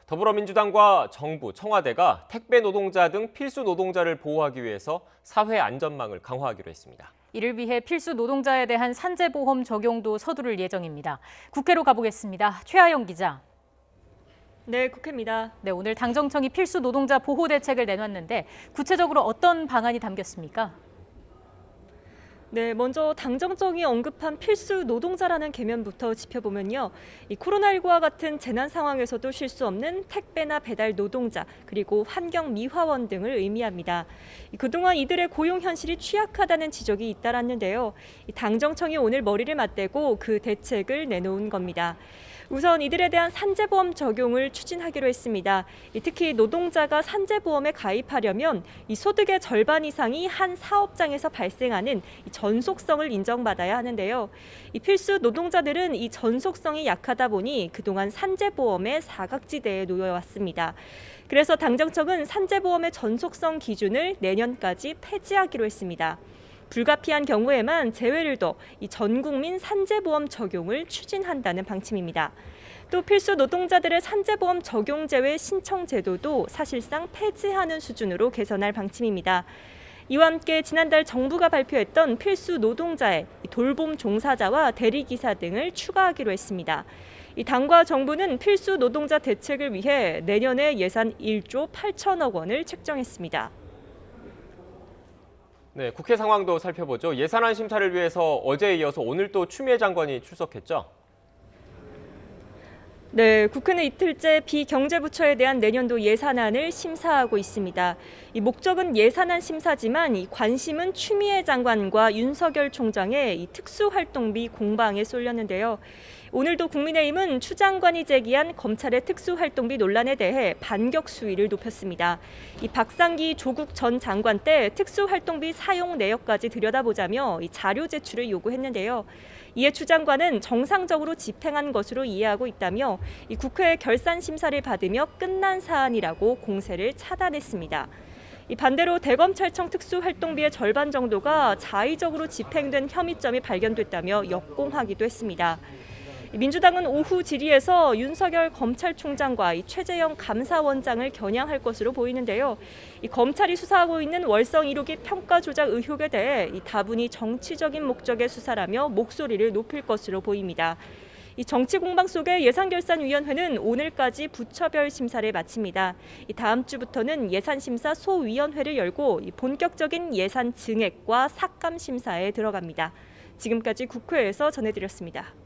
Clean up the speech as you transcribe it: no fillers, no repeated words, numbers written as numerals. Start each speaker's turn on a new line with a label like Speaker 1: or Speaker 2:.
Speaker 1: 더불어민주당과 정부, 청와대가 택배 노동자 등 필수 노동자를 보호하기 위해서 사회 안전망을 강화하기로 했습니다.
Speaker 2: 이를 위해 필수 노동자에 대한 산재보험 적용도 서두를 예정입니다. 국회로 가보겠습니다. 최하영 기자.
Speaker 3: 네, 국회입니다.
Speaker 2: 네, 오늘 당정청이 필수 노동자 보호 대책을 내놨는데 구체적으로 어떤 방안이 담겼습니까?
Speaker 3: 네, 먼저 당정청이 언급한 필수 노동자라는 개념부터 짚어보면요. 이 코로나19와 같은 재난 상황에서도 쉴 수 없는 택배나 배달 노동자, 그리고 환경 미화원 등을 의미합니다. 그동안 이들의 고용 현실이 취약하다는 지적이 잇따랐는데요. 이 당정청이 오늘 머리를 맞대고 그 대책을 내놓은 겁니다. 우선 이들에 대한 산재보험 적용을 추진하기로 했습니다. 특히 노동자가 산재보험에 가입하려면 이 소득의 절반 이상이 한 사업장에서 발생하는 전속성을 인정받아야 하는데요. 이 필수 노동자들은 이 전속성이 약하다 보니 그동안 산재보험의 사각지대에 놓여왔습니다. 그래서 당정청은 산재보험의 전속성 기준을 내년까지 폐지하기로 했습니다. 불가피한 경우에만 제외를 둬 이 전국민 산재보험 적용을 추진한다는 방침입니다. 또 필수 노동자들의 산재보험 적용 제외 신청 제도도 사실상 폐지하는 수준으로 개선할 방침입니다. 이와 함께 지난달 정부가 발표했던 필수 노동자의 돌봄 종사자와 대리기사 등을 추가하기로 했습니다. 이 당과 정부는 필수 노동자 대책을 위해 내년에 예산 1조 8천억 원을 책정했습니다.
Speaker 1: 네, 국회 상황도 살펴보죠. 예산안 심사를 위해서 어제에 이어서 오늘 또 추미애 장관이 출석했죠?
Speaker 3: 네, 국회는 이틀째 비경제부처에 대한 내년도 예산안을 심사하고 있습니다. 이 목적은 예산안 심사지만 이 관심은 추미애 장관과 윤석열 총장의 이 특수활동비 공방에 쏠렸는데요. 오늘도 국민의힘은 추 장관이 제기한 검찰의 특수활동비 논란에 대해 반격 수위를 높였습니다. 이 박상기 조국 전 장관 때 특수활동비 사용 내역까지 들여다보자며 이 자료 제출을 요구했는데요. 이에 추 장관은 정상적으로 집행한 것으로 이해하고 있다며 이 국회 결산 심사를 받으며 끝난 사안이라고 공세를 차단했습니다. 이 반대로 대검찰청 특수활동비의 절반 정도가 자의적으로 집행된 혐의점이 발견됐다며 역공하기도 했습니다. 민주당은 오후 질의에서 윤석열 검찰총장과 이 최재형 감사원장을 겨냥할 것으로 보이는데요. 이 검찰이 수사하고 있는 월성 1호기 평가 조작 의혹에 대해 이 다분히 정치적인 목적의 수사라며 목소리를 높일 것으로 보입니다. 이 정치 공방 속에 예산결산위원회는 오늘까지 부처별 심사를 마칩니다. 이 다음 주부터는 예산심사 소위원회를 열고 이 본격적인 예산 증액과 삭감 심사에 들어갑니다. 지금까지 국회에서 전해드렸습니다.